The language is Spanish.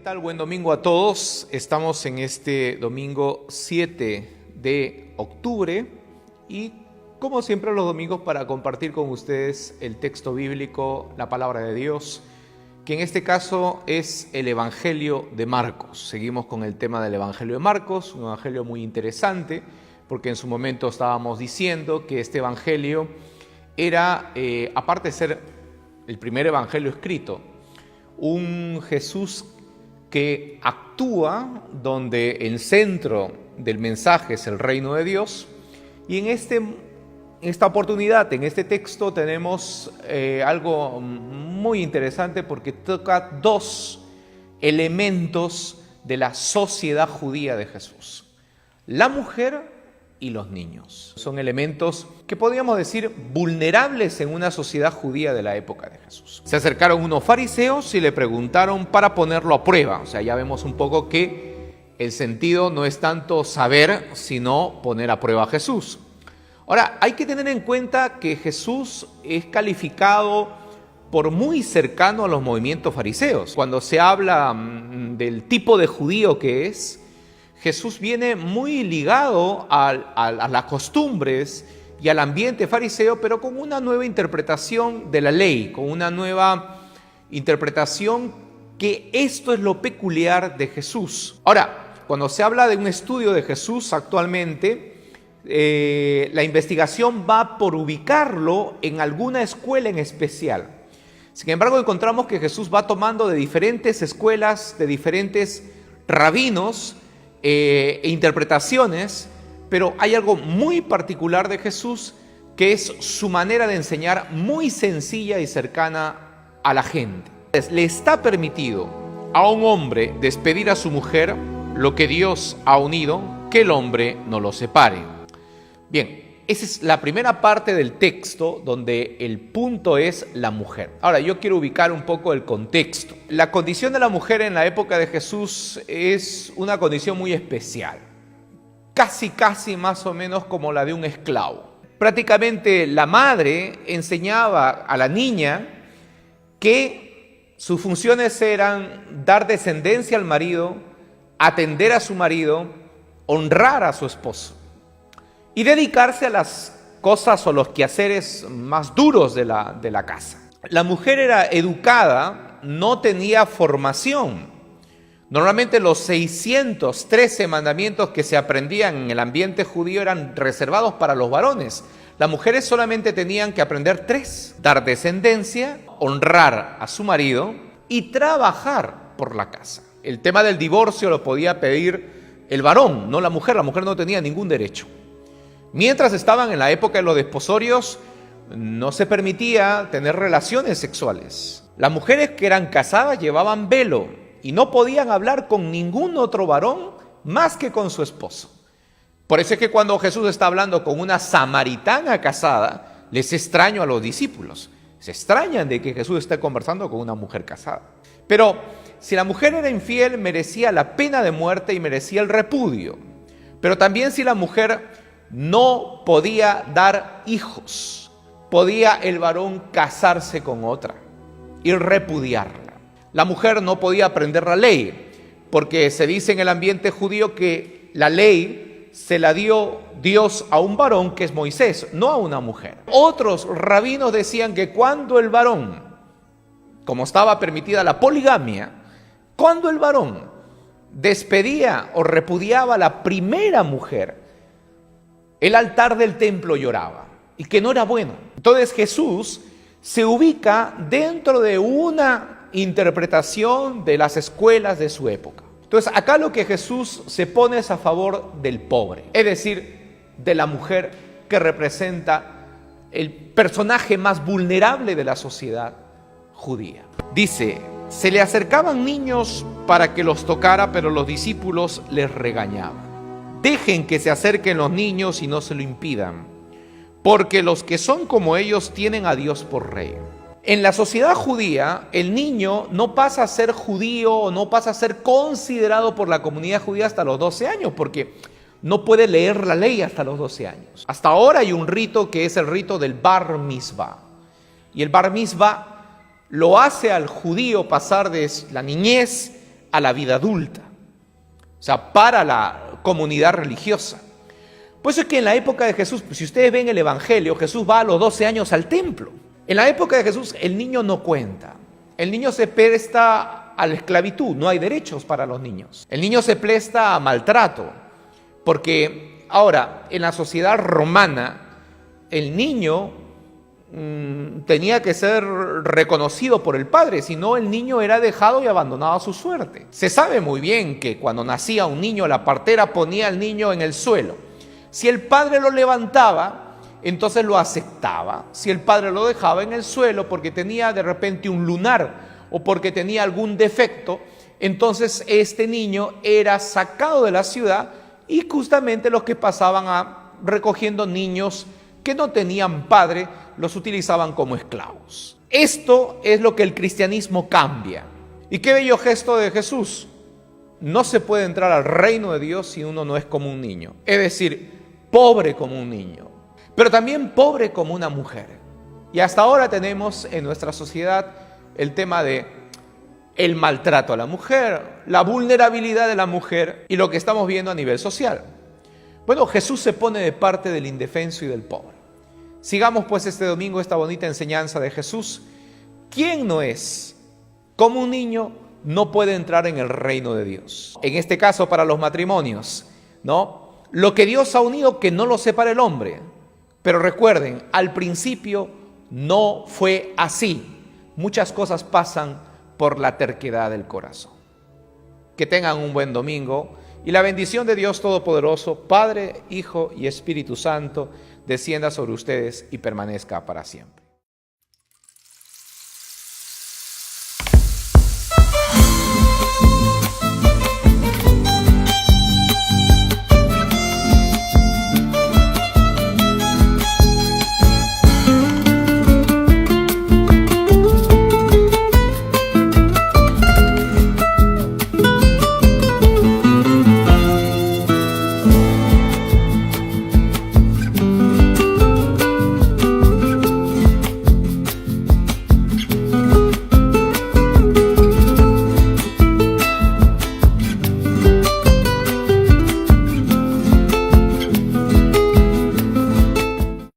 tal? Buen domingo a todos. Estamos en este domingo 7 de octubre y como siempre los domingos para compartir con ustedes el texto bíblico, la palabra de Dios, que en este caso es el Evangelio de Marcos. Seguimos con el tema del Evangelio de Marcos, un evangelio muy interesante porque en su momento estábamos diciendo que este evangelio era, aparte de ser el primer evangelio escrito, un Jesús que actúa donde el centro del mensaje es el reino de Dios. Y en esta oportunidad, en este texto, tenemos algo muy interesante porque toca dos elementos de la sociedad judía de Jesús: la mujer y los niños. Son elementos que podríamos decir vulnerables en una sociedad judía de la época de Jesús. Se acercaron unos fariseos y le preguntaron para ponerlo a prueba. O sea, ya vemos un poco que el sentido no es tanto saber, sino poner a prueba a Jesús. Ahora, hay que tener en cuenta que Jesús es calificado por muy cercano a los movimientos fariseos. Cuando se habla del tipo de judío que es, Jesús viene muy ligado a las costumbres y al ambiente fariseo, pero con una nueva interpretación de la ley, con una nueva interpretación que esto es lo peculiar de Jesús. Ahora, cuando se habla de un estudio de Jesús actualmente, la investigación va por ubicarlo en alguna escuela en especial. Sin embargo, encontramos que Jesús va tomando de diferentes escuelas, de diferentes rabinos, e interpretaciones, pero hay algo muy particular de Jesús que es su manera de enseñar muy sencilla y cercana a la gente. Le está permitido a un hombre despedir a su mujer, lo que Dios ha unido, que el hombre no lo separe. Bien, esa es la primera parte del texto donde el punto es la mujer. Ahora, yo quiero ubicar un poco el contexto. La condición de la mujer en la época de Jesús es una condición muy especial. Casi más o menos como la de un esclavo. Prácticamente la madre enseñaba a la niña que sus funciones eran dar descendencia al marido, atender a su marido, honrar a su esposo y dedicarse a las cosas o los quehaceres más duros de la casa. La mujer era educada, no tenía formación. Normalmente los 613 mandamientos que se aprendían en el ambiente judío eran reservados para los varones. Las mujeres solamente tenían que aprender 3: dar descendencia, honrar a su marido y trabajar por la casa. El tema del divorcio lo podía pedir el varón, no la mujer. La mujer no tenía ningún derecho. Mientras estaban en la época de los desposorios, no se permitía tener relaciones sexuales. Las mujeres que eran casadas llevaban velo y no podían hablar con ningún otro varón más que con su esposo. Por eso es que cuando Jesús está hablando con una samaritana casada, les extraño a los discípulos. Se extrañan de que Jesús esté conversando con una mujer casada. Pero si la mujer era infiel, merecía la pena de muerte y merecía el repudio. Pero también si la mujer no podía dar hijos, podía el varón casarse con otra y repudiarla. La mujer no podía aprender la ley, porque se dice en el ambiente judío que la ley se la dio Dios a un varón, que es Moisés, no a una mujer. Otros rabinos decían que cuando el varón, como estaba permitida la poligamia, cuando el varón despedía o repudiaba a la primera mujer, el altar del templo lloraba y que no era bueno. Entonces Jesús se ubica dentro de una interpretación de las escuelas de su época. Entonces acá lo que Jesús se pone es a favor del pobre, es decir, de la mujer, que representa el personaje más vulnerable de la sociedad judía. Dice: se le acercaban niños para que los tocara, pero los discípulos les regañaban. Dejen que se acerquen los niños y no se lo impidan, porque los que son como ellos tienen a Dios por rey. En la sociedad judía, el niño no pasa a ser judío o no pasa a ser considerado por la comunidad judía hasta los 12 años, porque no puede leer la ley hasta los 12 años. Hasta ahora hay un rito que es el rito del bar mitzvah. Y el bar mitzvah lo hace al judío pasar de la niñez a la vida adulta, o sea, para la comunidad religiosa. Por eso es que en la época de Jesús, si ustedes ven el Evangelio, Jesús va a los 12 años al templo. En la época de Jesús el niño no cuenta, el niño se presta a la esclavitud, no hay derechos para los niños. El niño se presta a maltrato, porque ahora en la sociedad romana el niño tenía que ser reconocido por el padre, si no el niño era dejado y abandonado a su suerte. Se sabe muy bien que cuando nacía un niño, la partera ponía al niño en el suelo. Si el padre lo levantaba, entonces lo aceptaba. Si el padre lo dejaba en el suelo porque tenía de repente un lunar o porque tenía algún defecto, entonces este niño era sacado de la ciudad y justamente los que pasaban recogiendo niños que no tenían padre, los utilizaban como esclavos. Esto es lo que el cristianismo cambia. Y qué bello gesto de Jesús. No se puede entrar al reino de Dios si uno no es como un niño. Es decir, pobre como un niño, pero también pobre como una mujer. Y hasta ahora tenemos en nuestra sociedad el tema de el maltrato a la mujer, la vulnerabilidad de la mujer y lo que estamos viendo a nivel social. Bueno, Jesús se pone de parte del indefenso y del pobre. Sigamos pues este domingo esta bonita enseñanza de Jesús. ¿Quién no es como un niño no puede entrar en el reino de Dios? En este caso para los matrimonios, ¿no? Lo que Dios ha unido, que no lo separe el hombre. Pero recuerden, al principio no fue así. Muchas cosas pasan por la terquedad del corazón. Que tengan un buen domingo y la bendición de Dios Todopoderoso, Padre, Hijo y Espíritu Santo, descienda sobre ustedes y permanezca para siempre.